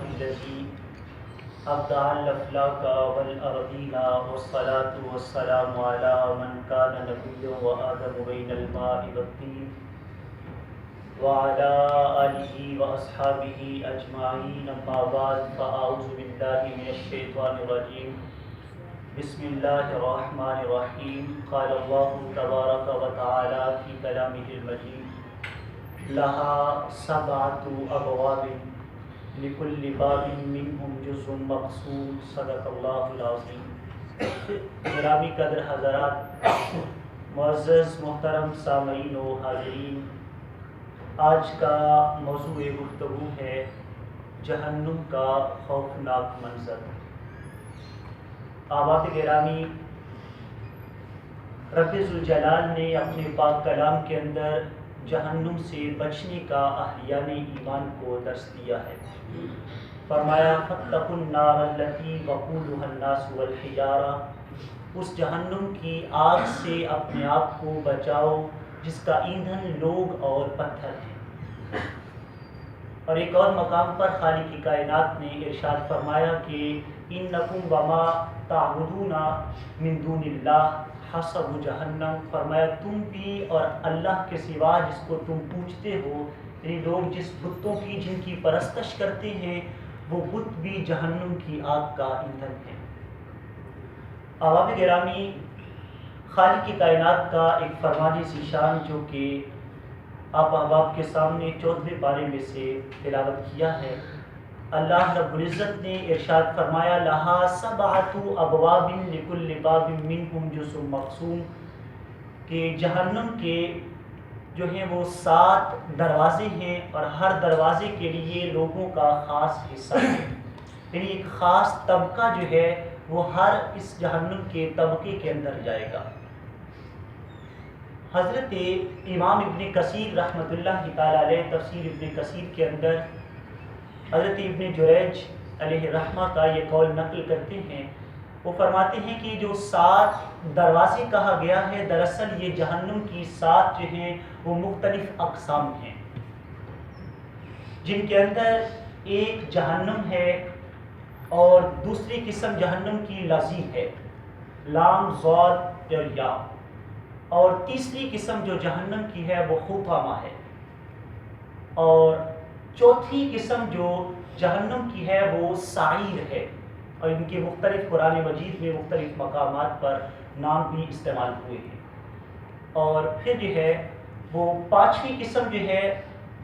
الذي أبدع الأفلاك والأرضين والصلاة والسلام على من كان نبيا وآدم بين الماء والطين وعلى آله وأصحابه أجمعين أما بعد فأعوذ بالله من الشيطان الرجيم بسم الله الرحمن الرحيم قال الله تبارك وتعالى في كلامه المجيد لها سبعة أبواب لكل باب منهم جزء مقسوم صدق اللہ العظیم۔ گرامی قدر حضرات، معزز محترم سامعین و حاضرین، آج کا موضوع گفتگو ہے جہنم کا خوفناک منظر۔ آباد گرامی، رب ذوالجلال نے اپنے پاک کلام کے اندر جہنم سے بچنے کا اہلیان ایمان کو درس دیا ہے۔ فرمایا فاتقوا النار التي وقودها الناس والحجارہ، اس جہنم کی آگ سے اپنے آپ کو بچاؤ جس کا ایندھن لوگ اور پتھر ہیں۔ اور ایک اور مقام پر خالق کائنات نے ارشاد فرمایا کہ انکم وما تعبدون من دون اللہ حسب جہنم، فرمایا تم بھی اور اللہ کے سوا جس کو تم پوچھتے ہو، یعنی لوگ جس بتوں کی جن کی پرستش کرتے ہیں وہ بت بھی جہنم کی آگ کا ایندھن ہے۔ احباب گرامی، خالق کی کائنات کا ایک فرمان ذیشان جو کہ آپ احباب کے سامنے 14ویں پارے میں سے تلاوت کیا ہے، اللہ رب العزت نے ارشاد فرمایا لہا سبعۃ ابواب لکل باب منہم جزء مقسوم، کہ جہنم کے جو ہیں وہ 7 دروازے ہیں اور ہر دروازے کے لیے لوگوں کا خاص حصہ ہے، یعنی ایک خاص طبقہ جو ہے وہ ہر اس جہنم کے طبقے کے اندر جائے گا۔ حضرت امام ابن کثیر رحمۃ اللہ تعالی علیہ تفسیر ابن کثیر کے اندر حضرت ابن جریج علیہ رحمہ کا یہ قول نقل کرتے ہیں۔ وہ فرماتے ہیں کہ جو 7 دروازے کہا گیا ہے، دراصل یہ جہنم کی 7 جو ہیں وہ مختلف اقسام ہیں، جن کے اندر ایک جہنم ہے اور دوسری قسم جہنم کی لظی ہے، لام ضاد اور یا، اور تیسری قسم جو جہنم کی ہے وہ حطامہ ہے، اور چوتھی قسم جو جہنم کی ہے وہ سعیر ہے، اور ان کے مختلف قرآن مجید میں مختلف مقامات پر نام بھی استعمال ہوئے ہیں۔ اور پھر جو ہے وہ 5ویں قسم جو ہے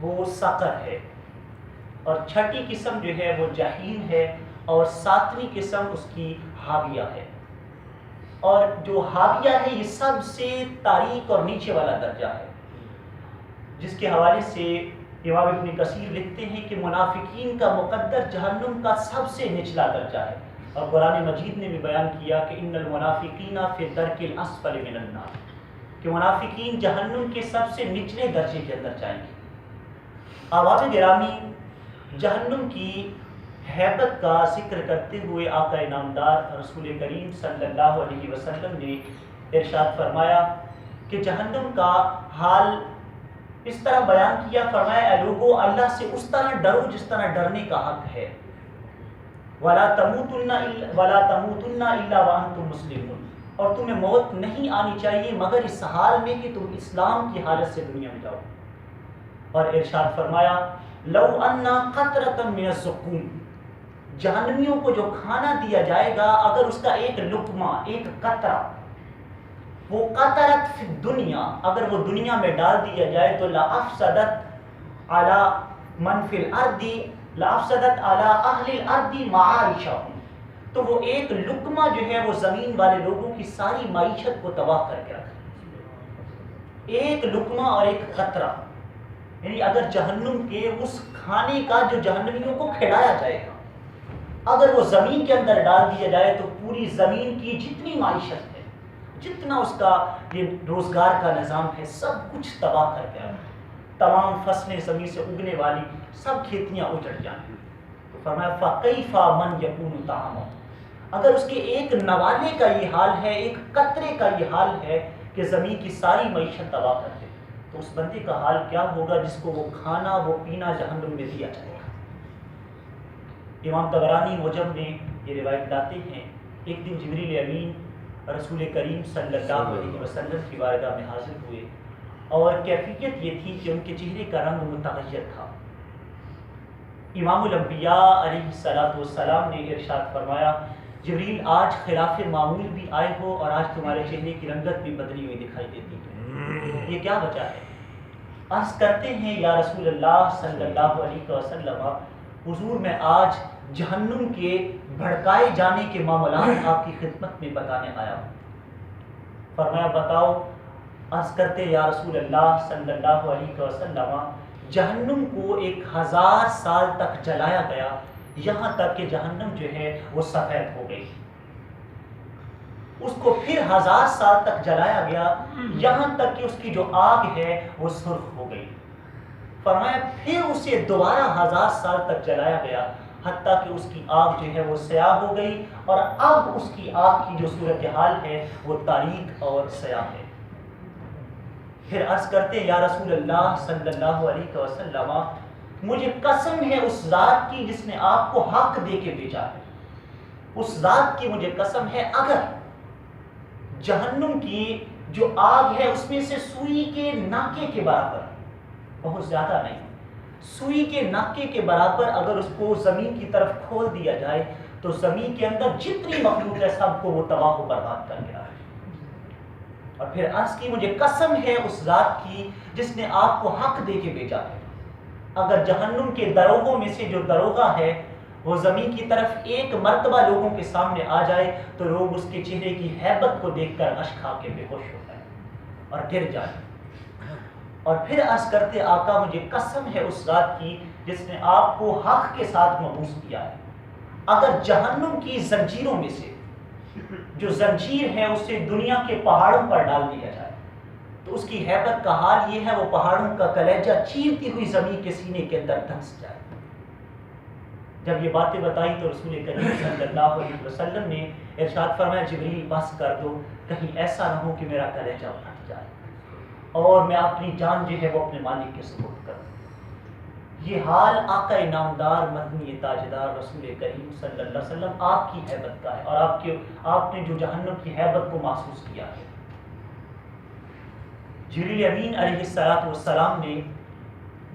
وہ سقر ہے، اور 6ٹھی قسم جو ہے وہ جحیم ہے، اور 7ویں قسم اس کی حاویہ ہے۔ اور جو حاویہ ہے یہ سب سے تاریک اور نیچے والا درجہ ہے، جس کے حوالے سے امام ابن کثیر لکھتے ہیں کہ منافقین کا مقدر جہنم کا سب سے نچلا درجہ ہے، اور قرآن مجید نے بھی بیان کیا کہ ان المنافقین فی الدرک الاسفل من النار، کہ منافقین جہنم کے سب سے نچلے درجے کے اندر جائیں گے۔ آواز گرامی، جہنم کی ہیبت کا ذکر کرتے ہوئے آقا انعامدار رسول کریم صلی اللہ علیہ وسلم نے ارشاد فرمایا کہ جہنم کا حال اس طرح بیان کیا، فرمایا اے لوگو اللہ سے اس طرح ڈرو جس طرح ڈرنے کا حق ہے، وَلَا تَمُوتُنَّ إِلَّا وَأَنْتُمْ مُسْلِمُونَ، اور تمہیں موت نہیں آنی چاہیے مگر اس حال میں کہ تم اسلام کی حالت سے دنیا میں جاؤ۔ اور ارشاد فرمایا لَوْ أَنَّ قَطْرَةً مِنَ الزُّقُومِ، جہنمیوں کو جو کھانا دیا جائے گا اگر اس کا ایک لقمہ، ایک قطرہ، وہ قطرت فی الدنیا، اگر وہ دنیا میں ڈال دیا جائے تو لَأَفْسَدَتْ عَلَى مَنْ فِي الْأَرْضِ لَأَفْسَدَتْ عَلَى أَهْلِ الْأَرْضِ مَعَائِشَهُمْ، تو وہ ایک لقمہ جو ہے وہ زمین والے لوگوں کی ساری معیشت کو تباہ کر کے رکھے۔ ایک لقمہ اور ایک قطرہ، یعنی اگر جہنم کے اس کھانے کا جو جہنمیوں کو کھلایا جائے گا اگر وہ زمین کے اندر ڈال دیا جائے تو پوری زمین کی جتنی معیشت ہے، جتنا اس کا یہ روزگار کا نظام ہے، سب کچھ تباہ کر کے رکھے، تمام فصلیں زمین سے اگنے والی سب کھیتیاں اجڑ جائیں۔ تو فرمایا فَكَيْفَ مَنْ يَكُونُ طَعَامُهُ، اگر اس کے ایک نوالے کا یہ حال ہے، ایک قطرے کا یہ حال ہے کہ زمین کی ساری معیشت تباہ کر دے، تو اس بندے کا حال کیا ہوگا جس کو وہ کھانا وہ پینا جہنم میں دیا جائے گا۔ امام طبرانی موجم میں یہ روایت لاتے ہیں، ایک دن جبریل امین رسول کریم صلی اللہ علیہ وسلم کی بارگاہ میں حاضر ہوئے، اور کیفیت یہ تھی کہ ان کے چہرے کا رنگ متغیر تھا۔ امام الانبیاء علیہ السلام نے ارشاد فرمایا، جبریل آج خلاف معمول بھی آئے ہو اور آج تمہارے چہرے کی رنگت بھی بدلی ہوئی دکھائی دیتی ہے، یہ کیا وجہ ہے؟ عرض کرتے ہیں یا رسول اللہ صلی اللہ علیہ وسلم، حضور میں آج جہنم کے بھڑکائے جانے کے معاملات آپ کی خدمت میں بتانے آیا ہوں۔ فرمایا بتاؤ۔ عرض کرتے یا رسول اللہ صلی اللہ علیہ وسلم، جہنم کو 1000 سال تک جلایا گیا، یہاں تک کہ جہنم جو ہے وہ سفید ہو گئی۔ اس کو پھر 1000 سال تک جلایا گیا، یہاں تک کہ اس کی جو آگ ہے وہ سرخ ہو گئی۔ فرمایا پھر اسے دوبارہ 1000 سال تک جلایا گیا، حتیٰ کہ اس کی آگ جو ہے وہ سیاہ ہو گئی، اور اب اس کی آگ کی جو صورتحال ہے وہ تاریک اور سیاہ ہے۔ پھر عرض کرتے یا رسول اللہ صلی اللہ علیہ وسلم، مجھے قسم ہے اس ذات کی جس نے آپ کو حق دے کے بھیجا ہے، اس ذات کی مجھے قسم ہے، اگر جہنم کی جو آگ ہے اس میں سے سوئی کے ناکے کے برابر، بہت زیادہ نہیں، سوئی کے ناکے کے برابر اگر اس کو زمین کی طرف کھول دیا جائے تو زمین کے اندر جتنی مخلوق ہے سب کو وہ تباہ و برباد کر گیا ہے۔ اور پھر عرض کی مجھے قسم ہے اس ذات کی جس نے آپ کو حق دے کے بھیجا ہے، اگر جہنم کے دروغوں میں سے جو دروغہ ہے وہ زمین کی طرف ایک مرتبہ لوگوں کے سامنے آ جائے تو لوگ اس کے چہرے کی ہیبت کو دیکھ کر اشک کھا کے بے ہوش ہو جائیں اور گر جائیں۔ اور پھر عرض کرتے آقا مجھے قسم ہے اس ذات کی جس نے آپ کو حق کے ساتھ مبعوث کیا ہے، اگر جہنم کی زنجیروں میں سے جو زنجیر ہے اسے دنیا کے پہاڑوں پر ڈال دیا جائے تو اس کی ہیبت کا حال یہ ہے وہ پہاڑوں کا کلیجہ چیرتی ہوئی زمین کے سینے کے اندر دھنس جائے۔ جب یہ باتیں بتائی تو رسول کریم صلی اللہ علیہ وسلم نے ارشاد فرمایا جبریل بس کر دو، کہیں ایسا نہ ہو کہ میرا کلیجہ پھٹ جائے اور میں اپنی جان جو ہے وہ اپنے مالک کے سپرد کروں۔ یہ حال آقا نامدار مدنی تاجدار رسول کریم صلی اللہ علیہ وسلم آپ کی ہیبت کا ہے، اور آپ نے جو جہنم کی ہیبت کو محسوس کیا ہے۔ جبریل امین علیہ السلام نے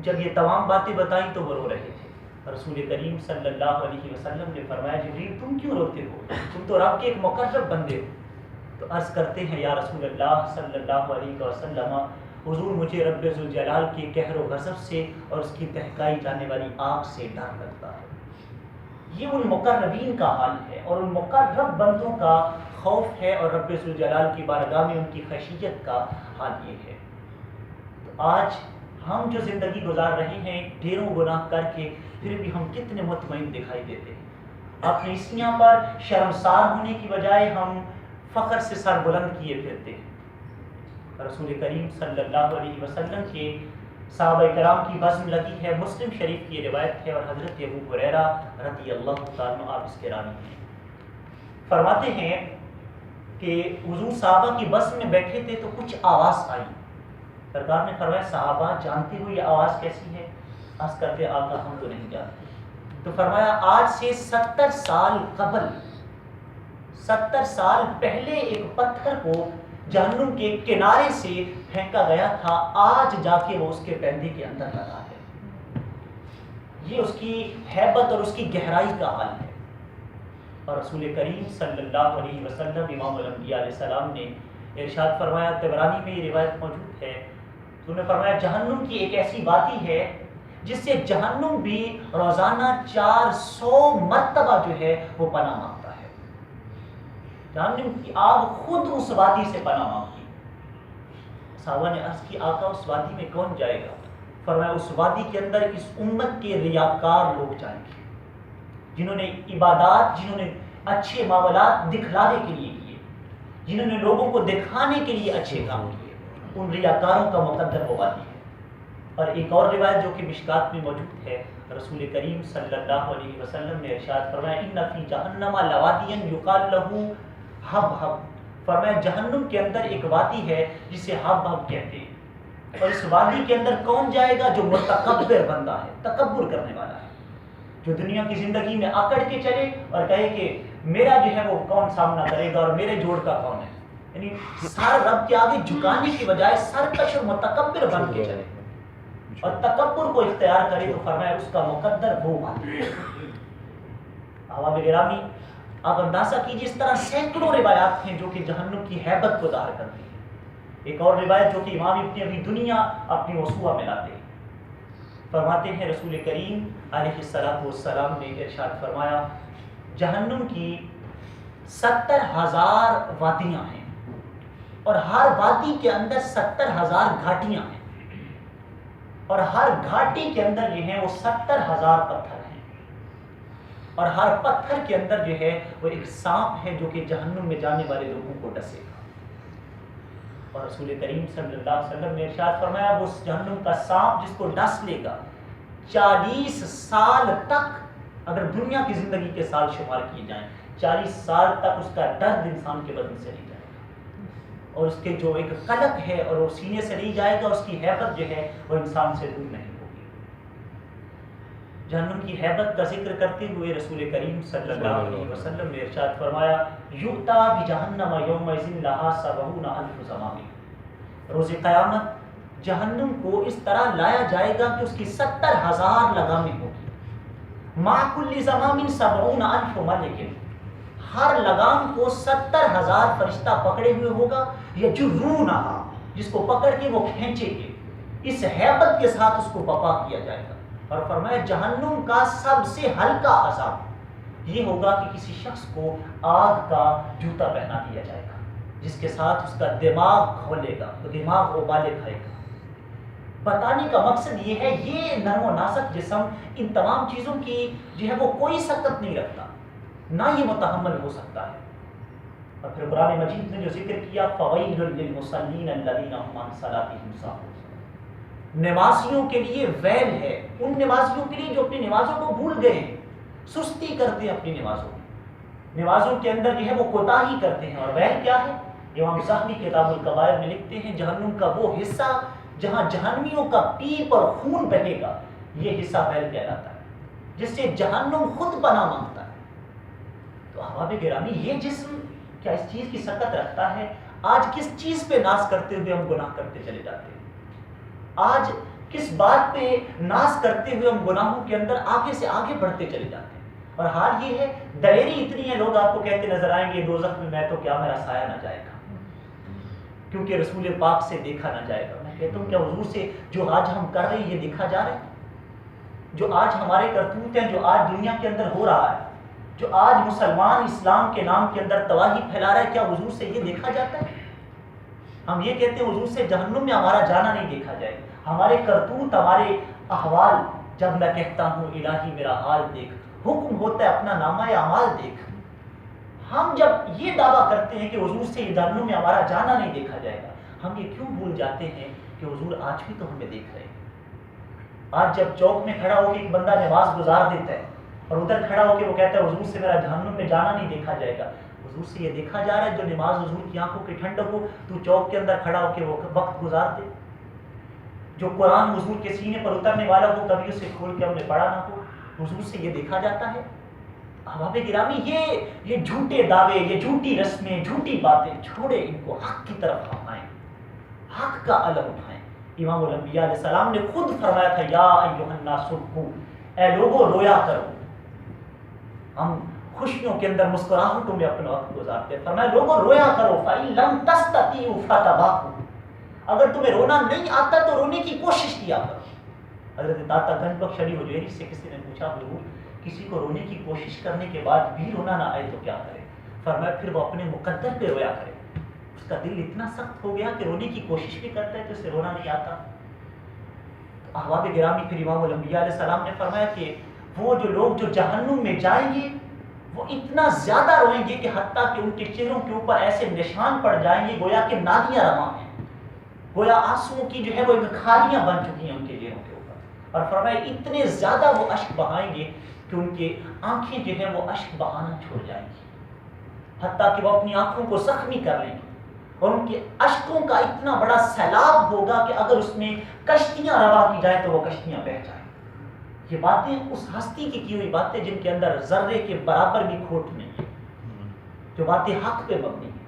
جب یہ تمام باتیں بتائیں تو وہ رو رہے تھے۔ رسول کریم صلی اللہ علیہ وسلم نے فرمایا جبریل تم کیوں روتے ہو، تم تو رب کے ایک مقرب بندے ہو۔ تو عرض کرتے ہیں یا رسول اللہ صلی اللہ علیہ وسلم، حضور مجھے رب ذوالجلال کے قہر و غضب سے اور اس کی دہکائی جانے والی آگ سے ڈر لگتا ہے۔ یہ ان مقربین کا حال ہے اور ان مقرب بندوں کا خوف ہے، اور رب ذوالجلال کی بارگاہ میں ان کی خشیت کا حال یہ ہے۔ تو آج ہم جو زندگی گزار رہے ہیں ڈھیروں گناہ کر کے، پھر بھی ہم کتنے مطمئن دکھائی دیتے ہیں۔ اپنی اسیاں پر شرمسار ہونے کی بجائے ہم فخر سے سر بلند کیے پھرتے ہیں۔ رسول کریم صلی اللہ علیہ وسلم کے صحابہ کرام کی بزم لگی ہے، مسلم شریف کی روایت ہے، اور حضرت ابو ہریرہ رضی اللہ تعالیٰ عنہ آپ اس کے راوی ہیں۔ فرماتے ہیں کہ حضور صحابہ کی بزم میں بیٹھے تھے تو کچھ آواز آئی، سرکار نے فرمایا صحابہ جانتے ہو یہ آواز کیسی ہے؟ عرض کرتے آقا ہم تو نہیں جانتے۔ تو فرمایا آج سے 70 سال قبل، 70 سال پہلے ایک پتھر کو جہنم کے کنارے سے پھینکا گیا تھا، آج جا کے وہ اس کے پیندے کے اندر لگا ہے۔ یہ اس کی ہیبت اور اس کی گہرائی کا حال ہے۔ اور رسول کریم صلی اللہ علیہ وسلم امام الانبیاء علیہ السلام نے ارشاد فرمایا، طبرانی میں یہ روایت موجود ہے، تو انہوں نے فرمایا جہنم کی ایک ایسی وادی ہے جس سے جہنم بھی روزانہ 400 مرتبہ جو ہے وہ پناہ مانگتا ہے۔ جہنم کی آگ خود اس وادی سے پناہ مانگتی۔ صحابہ نے عرض کی آقا اس وادی میں کون جائے گا؟ فرمایا اس وادی کے اندر اس امت کے ریاکار لوگ جائیں گے، جنہوں نے عبادات، جنہوں نے اچھے معاملات دکھلانے کے لیے کیے، جنہوں نے لوگوں کو دکھانے کے لیے اچھے کام کیے، ان ریاکاروں کا مقدر وہ وادی ہے۔ اور ایک اور روایت جو کہ مشکات میں موجود ہے، رسول کریم صلی اللہ علیہ وسلم نے ارشاد فرمایا ان فی جہنم لوادیا یقال له حبحب، فرمایا جہنم کے اندر ایک وادی ہے جسے حبحب کہتے ہیں، اور اس وادی کے اندر کون جائے گا؟ جو متکبر بندہ ہے، تکبر کرنے والا ہے۔ جو دنیا کی زندگی میں اکڑ کے چلے اور کہے کہ میرا جو ہے وہ کون سامنا کرے گا اور میرے جوڑ کا کون ہے، یعنی سر رب کے آگے جھکانے کی بجائے سرکش اور متکبر بن کے چلے اور تکبر کو اختیار کرے، تو فرمایا اس کا مقدر وہ بات۔ احباب گرامی، آپ اندازہ کیجیے اس طرح سینکڑوں روایات ہیں جو کہ جہنم کی ہیبت کو ظاہر کرتی ہیں۔ ایک اور روایت جو کہ امام ابن ابی دنیا اپنی موسوعہ میں لاتے ہیں، فرماتے ہیں رسول کریم علیہ السلام نے ارشاد فرمایا جہنم کی 70,000 وادیاں ہیں اور ہر وادی کے اندر 70,000 گھاٹیاں ہیں اور ہر گھاٹی کے اندر جو ہے وہ 70,000 پتھر ہیں اور ہر پتھر کے اندر جو ہے وہ ایک سانپ ہے جو کہ جہنم میں جانے والے لوگوں کو ڈسے گا۔ اور رسول کریم صلی اللہ علیہ وسلم نے ارشاد فرمایا وہ جہنم کا سانپ جس کو ڈس لے گا 40 سال تک، اگر دنیا کی زندگی کے سال شمار کیے جائیں 40 سال تک اس کا درد انسان کے بدن سے نہیں جائے گا اور اس کے جو ایک قلق ہے اور وہ سینے سے نہیں جائے گا، اس کی ہیبت جو ہے وہ انسان سے دور نہیں ہوگی۔ جہنم کی ہیبت کا ذکر کرتے ہوئے رسول کریم صلی اللہ علیہ وسلم نے ارشاد فرمایا یؤتی بجہنم یومئذ لہا 70,000 زمام، روز قیامت جہنم کو اس طرح لایا جائے گا کہ اس کی 70,000 لگامیں ہوگی، مع کل زمام 70,000 ملک، ہر لگام کو 70,000 فرشتہ پکڑے ہوئے ہوگا، یجرونہا، جس کو پکڑ کے وہ کھینچے گے، اس ہیبت کے ساتھ اس کو بپا کیا جائے گا۔ اور فرمایا جہنم کا سب سے ہلکا عذاب یہ ہوگا کہ کسی شخص کو آگ کا جوتا پہنا دیا جائے گا جس کے ساتھ اس کا دماغ کھولے گا، تو دماغ ابالے کھائے گا۔ بتانے کا مقصد یہ ہے یہ نرم و نازک جسم ان تمام چیزوں کی جو ہے وہ کوئی سکت نہیں رکھتا، نہ یہ متحمل ہو سکتا ہے۔ اور پھر قرآن مجید نے جو ذکر کیا فویل للمصلین الذین هم عن صلاتهم ساہون، نمازیوں کے لیے ویل ہے، ان نمازیوں کے لیے جو اپنی نمازوں کو بھول گئے ہیں، سستی کرتے ہیں اپنی نمازوں میں، نمازوں کے اندر جو ہے وہ کوتاہی کرتے ہیں۔ اور ویل کیا ہے؟ امام ذہبی کتاب الکبائر میں لکھتے ہیں جہنم کا وہ حصہ جہاں جہنمیوں کا پیپ اور خون بہے گا، یہ حصہ ویل کہلاتا ہے، جس سے جہنم خود پناہ مانگتا ہے۔ تو احباب گرامی یہ جسم کیا اس چیز کی سکت رکھتا ہے؟ آج کس چیز پہ ناز کرتے ہوئے ہم گناہ کرتے چلے جاتے ہیں؟ آج کس بات پہ ناز کرتے ہوئے ہم گناہوں کے اندر آگے سے آگے بڑھتے چلے جاتے ہیں؟ اور حال یہ ہے دلیری اتنی ہے، لوگ آپ کو کہتے نظر آئیں گے دوزخ میں تو کیا میرا سایہ نہ جائے گا کیونکہ رسول پاک سے دیکھا نہ جائے گا۔ میں کہتا ہوں کیا حضور سے جو آج ہم کر رہے ہیں یہ دیکھا جا رہا ہے؟ جو آج ہمارے کرتوت ہیں، جو آج دنیا کے اندر ہو رہا ہے، جو آج مسلمان اسلام کے نام کے اندر تباہی پھیلا رہا ہے، کیا حضور سے یہ دیکھا جاتا ہے؟ ہم یہ کہتے ہیں حضور سے جہنم میں ہمارا جانا نہیں دیکھا جائے، ہمارے کرتوت، ہمارے احوال، جب میں کہتا ہوں الہی میرا حال دیکھ، حکم ہوتا ہے اپنا نامہ اعمال دیکھ، ہم جب یہ دعویٰ کرتے ہیں کہ حضور سے جہنم میں ہمارا جانا نہیں دیکھا جائے گا، ہم یہ کیوں بھول جاتے ہیں کہ حضور آج بھی تو ہمیں دیکھ رہے ہیں؟ آج جب چوک میں کھڑا ہو کے ایک بندہ نماز گزار دیتا ہے اور ادھر کھڑا ہو کے وہ کہتا ہے حضور سے میرا جہنم میں جانا نہیں دیکھا جائے گا، حضور سے یہ دیکھا جا رہا ہے جو نماز حضور کی آنکھوں کی ٹھنڈک ہو تو چوک کے اندر کھڑا ہو کے وہ وقت گزار دے، جو قرآن حضور کے سینے پر اترنے والا ہو کبھی اسے کھول کے ہم نے پڑھا نہ ہو، حضور سے یہ دیکھا جاتا ہے؟ احباب گرامی یہ جھوٹے دعوے، یہ جھوٹی رسمیں، جھوٹی باتیں چھوڑے، ان کو حق کی طرف ہم آئیں، حق کا علم اٹھائیں۔ امام الانبیاء علیہ السلام نے خود فرمایا تھا یا ایھا الناس ابکوا، اے لوگو رویا کرو۔ ہم خوشیوں کے اندر مسکراہٹوں میں اپنا وقت گزارتے ہیں، فرمایا لوگو رویا کرو فإن لم تستطیعوا فتباکوا، اگر تمہیں رونا نہیں آتا تو رونے کی کوشش کیا کرو۔ حضرت داتا گنج بخش علی حجویری سے کسی نے پوچھا حضور کسی کو رونے کی کوشش کرنے کے بعد بھی رونا نہ آئے تو کیا کرے؟ فرمایا پھر وہ اپنے مقدر پہ رویا کرے، اس کا دل اتنا سخت ہو گیا کہ رونے کی کوشش بھی کرتا ہے تو اسے رونا نہیں آتا۔ احباب گرامی پھر امام الانبیاء علیہ السلام نے فرمایا کہ وہ جو لوگ جو جہنم میں جائیں گے وہ اتنا زیادہ روئیں گے کہ حتیٰ کہ ان کے چہروں کے اوپر ایسے نشان پڑ جائیں گے گویا کہ نالیاں رواں ہیں، گویا آنسوؤں کی جو ہے وہ کھالیاں بن چکی ہیں ان کے چہروں کے اوپر۔ اور فرمایا اتنے زیادہ وہ اشک بہائیں گے کہ ان کی آنکھیں جو ہیں وہ اشک بہانا چھوڑ جائیں گی، حتیٰ کہ وہ اپنی آنکھوں کو زخمی کر لیں گے، اور ان کے اشکوں کا اتنا بڑا سیلاب ہوگا کہ اگر اس میں کشتیاں روا کی جائیں تو وہ کشتیاں بہہ جائیں۔ یہ باتیں اس ہستی کی ہوئی باتیں جن کے اندر ذرے کے برابر بھی کھوٹ نہیں ہے، جو باتیں حق پہ مبنی ہیں۔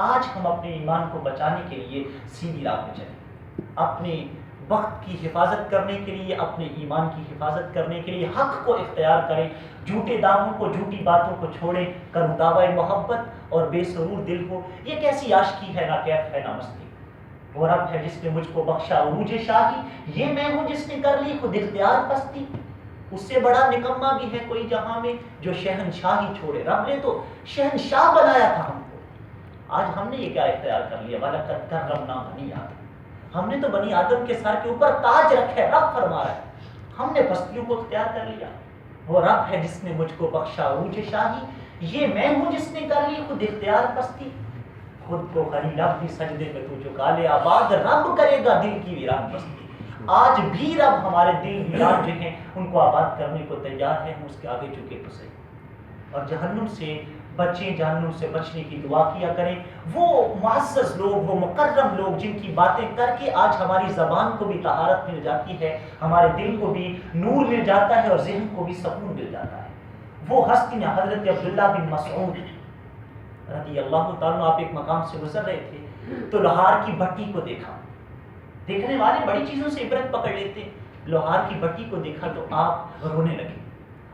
آج ہم اپنے ایمان کو بچانے کے لیے سیدھی راہ پہ چلیں، اپنے وقت کی حفاظت کرنے کے لیے، اپنے ایمان کی حفاظت کرنے کے لیے حق کو اختیار کریں، جھوٹے دعووں کو، جھوٹی باتوں کو چھوڑیں، کروں دعوی محبت اور بے سرور دل ہو۔ یہ کیسی عاشقی ہے، نہ کیف ہے نہ مستی، وہ رب ہے جس نے مجھ کو بخشا عروج شاہی، یہ میں ہوں جس نے کر لی خود اختیار پستی۔ اس سے بڑا نکما بھی ہے کوئی جہاں میں جو شہنشاہی چھوڑے، رب نے تو شہنشاہ بنایا تھا ہم کو، آج ہم نے یہ کیا اختیار کر لیا، وَلَقَدْ كَرَّمْنَا بَنِي آدم، ہم نے تو بنی آدم کے سر کے اوپر تاج رکھا ہے، رب فرما رہا ہے، ہم نے پستیوں کو اختیار کر لیا۔ وہ رب ہے جس نے مجھ کو بخشا عروج شاہی، یہ میں ہوں جس نے کر لی خود اختیار پستی، خود کو خلیل اپنی سجدے میں تو جھکا لے، آباد رب کرے گا دل کی ویران بستی۔ آج بھی رب ہمارے دل ویران جو ہیں ان کو آباد کرنے کو تیار ہے، ہم اس کے آگے جھکے تو صحیح۔ اور جہنم سے بچیں، جہنم سے بچنے کی دعا کیا کریں۔ وہ معزز لوگ، وہ مکرم لوگ جن کی باتیں کر کے آج ہماری زبان کو بھی طہارت مل جاتی ہے، ہمارے دل کو بھی نور مل جاتا ہے اور ذہن کو بھی سکون مل جاتا ہے، وہ ہستی ہیں حضرت عبداللہ بن مسعود رضی اللہ تعالیٰ۔ آپ ایک مقام سے گزر رہے تھے تو لوہار کی بھٹی کو دیکھا، دیکھنے والے بڑی چیزوں سے عبرت پکڑ لیتے، لوہار کی بھٹی کو دیکھا تو آپ رونے لگے،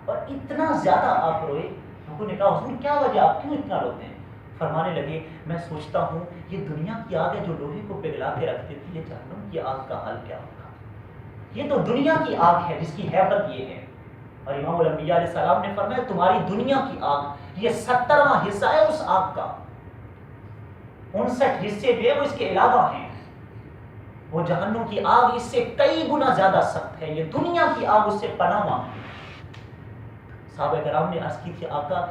اور اتنا زیادہ آپ روئے، لوگوں نے کہا حضور کیا وجہ، آپ کیوں اتنا روتے ہیں؟ فرمانے لگے میں سوچتا ہوں یہ دنیا کی آگ ہے جو لوہے کو پگھلا کے رکھتی تھی، یہ جہنم کی آگ کا حال کیا ہوگا؟ یہ تو دنیا کی آگ ہے جس کی حیبت یہ ہے، اور امام الانبیاء علیہ السلام نے فرمایا تمہاری دنیا کی آگ یہ 70واں حصہ ہے اس آگ کا، 59 حصے جو ہے وہ اس کے علاوہ ہیں، وہ جہنم کی آگ اس سے کئی گنا زیادہ سخت ہے، یہ دنیا کی آگ اس سے پناہ مانگتی ہے۔ صحابہ کرام نے عرض کی تھی آقا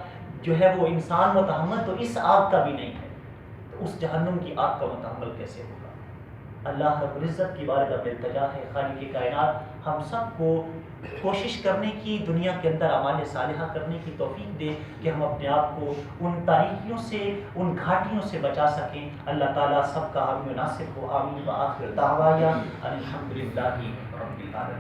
جو ہے وہ انسان متحمل تو اس آگ کا بھی نہیں ہے، تو اس جہنم کی آگ کا متحمل کیسے ہوگا؟ اللہ رب العزت کی بارگاہ میں التجا ہے خالق کائنات ہم سب کو کوشش کرنے کی، دنیا کے اندر اعمال صالحہ کرنے کی توفیق دے کہ ہم اپنے آپ کو ان تاریکیوں سے، ان گھاٹیوں سے بچا سکیں۔ اللہ تعالیٰ سب کا حامی و ناصر ہو، آمین۔ وآخر دعوانا ان الحمد للہ رب العالمین۔